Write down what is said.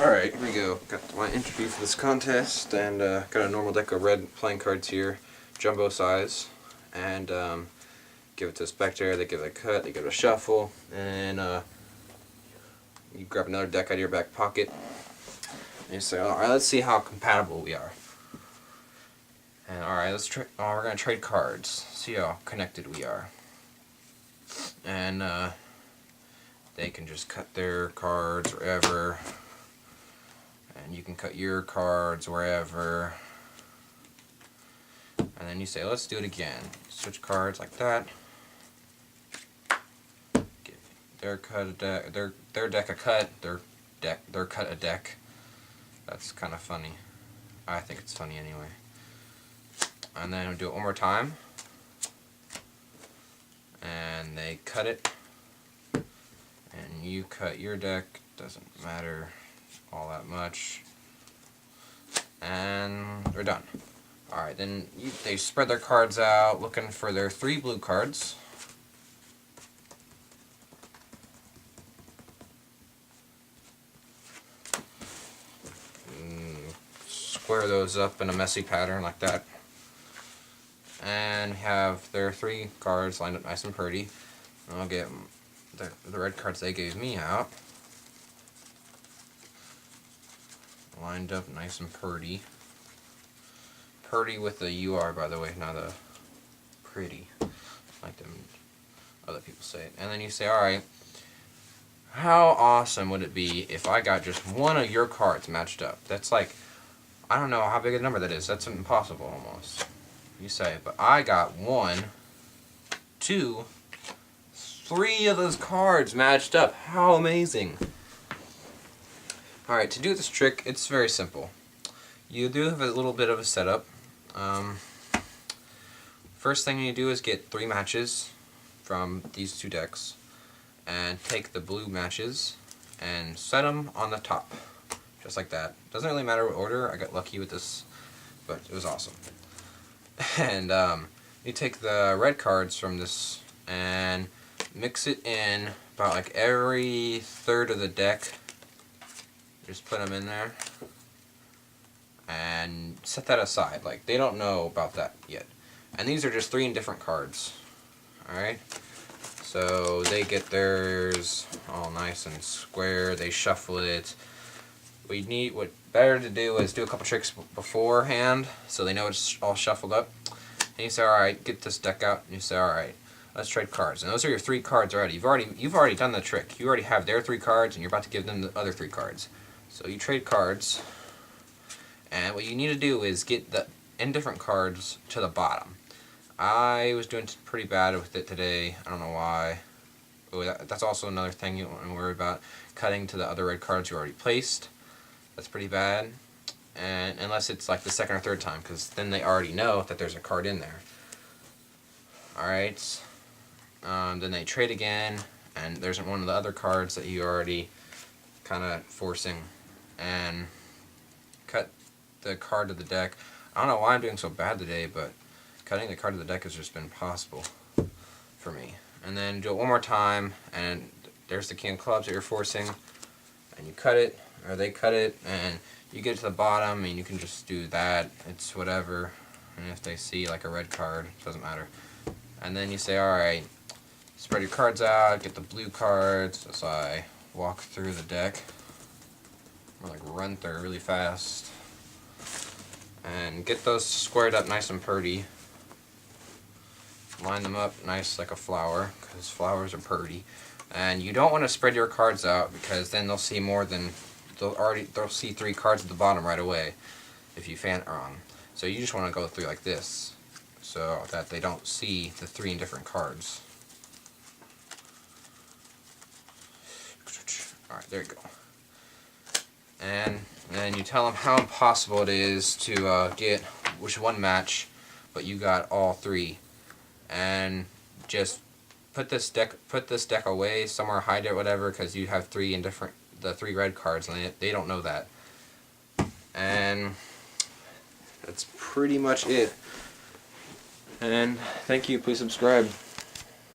Alright, here we go. Got my entry for this contest, and got a normal deck of red playing cards here, jumbo size, and give it to a spectator, they give it a cut, they give it a shuffle, and you grab another deck out of your back pocket, and you say, alright, let's see how compatible we are. And alright, we're going to trade cards, see how connected we are. And they can just cut their cards wherever. And you can cut your cards wherever. And then you say, let's do it again. Switch cards like that. Give their deck a cut. Their cut a deck. That's kind of funny. I think it's funny anyway. And then we'll do it one more time. And they cut it. And you cut your deck. Doesn't matter all that much, and they're done. Alright, then they spread their cards out looking for their 3 blue cards. Square those up in a messy pattern like that, and have their 3 cards lined up nice and pretty. And I'll get the red cards they gave me out lined up nice and pretty. Pretty with the UR, by the way, not a pretty, like them other people say it. And then you say, alright, how awesome would it be if I got just one of your cards matched up? That's like, I don't know how big a number that is. That's impossible almost. You say, but I got 1, 2, 3 of those cards matched up. How amazing. Alright, to do this trick, it's very simple. You do have a little bit of a setup. First thing you do is get 3 matches from these 2 decks, and take the blue matches and set them on the top, just like that. Doesn't really matter what order. I got lucky with this, but it was awesome. And you take the red cards from this and mix it in about like every third of the deck. Just put them in there and set that aside. Like, they don't know about that yet. And these are just 3 different cards. Alright? So they get theirs all nice and square. They shuffle it. What better to do is do a couple tricks beforehand so they know it's all shuffled up. And you say, alright, get this deck out. And you say, alright, let's trade cards. And those are your 3 cards already. You've already done the trick. You already have their 3 cards, and you're about to give them the other 3 cards. So you trade cards, and what you need to do is get the indifferent cards to the bottom. I was doing pretty bad with it today. I don't know why. Oh, that's also another thing you don't want to worry about. Cutting to the other red cards you already placed. That's pretty bad. And unless it's like the second or third time, because then they already know that there's a card in there. Alright. Then they trade again, and there's one of the other cards that you already kind of forcing, and cut the card to the deck. I don't know why I'm doing so bad today, but cutting the card to the deck has just been impossible for me. And then do it one more time, and there's the king of clubs that you're forcing, and you cut it, or they cut it, and you get to the bottom, and you can just do that. It's whatever. And if they see like a red card, it doesn't matter. And then you say, alright, spread your cards out, get the blue cards as I walk through the deck. Or like run through really fast. And get those squared up nice and pretty. Line them up nice like a flower, because flowers are pretty. And you don't want to spread your cards out, because then they'll see more than they'll see 3 cards at the bottom right away if you fan it wrong. So you just want to go through like this, so that they don't see the 3 different cards. Alright, there you go. And then you tell them how impossible it is to get which one match, but you got all 3. And just put this deck away somewhere, hide it, whatever, because you have 3 indifferent, the 3 red cards, and they don't know that. And that's pretty much it. And thank you. Please subscribe.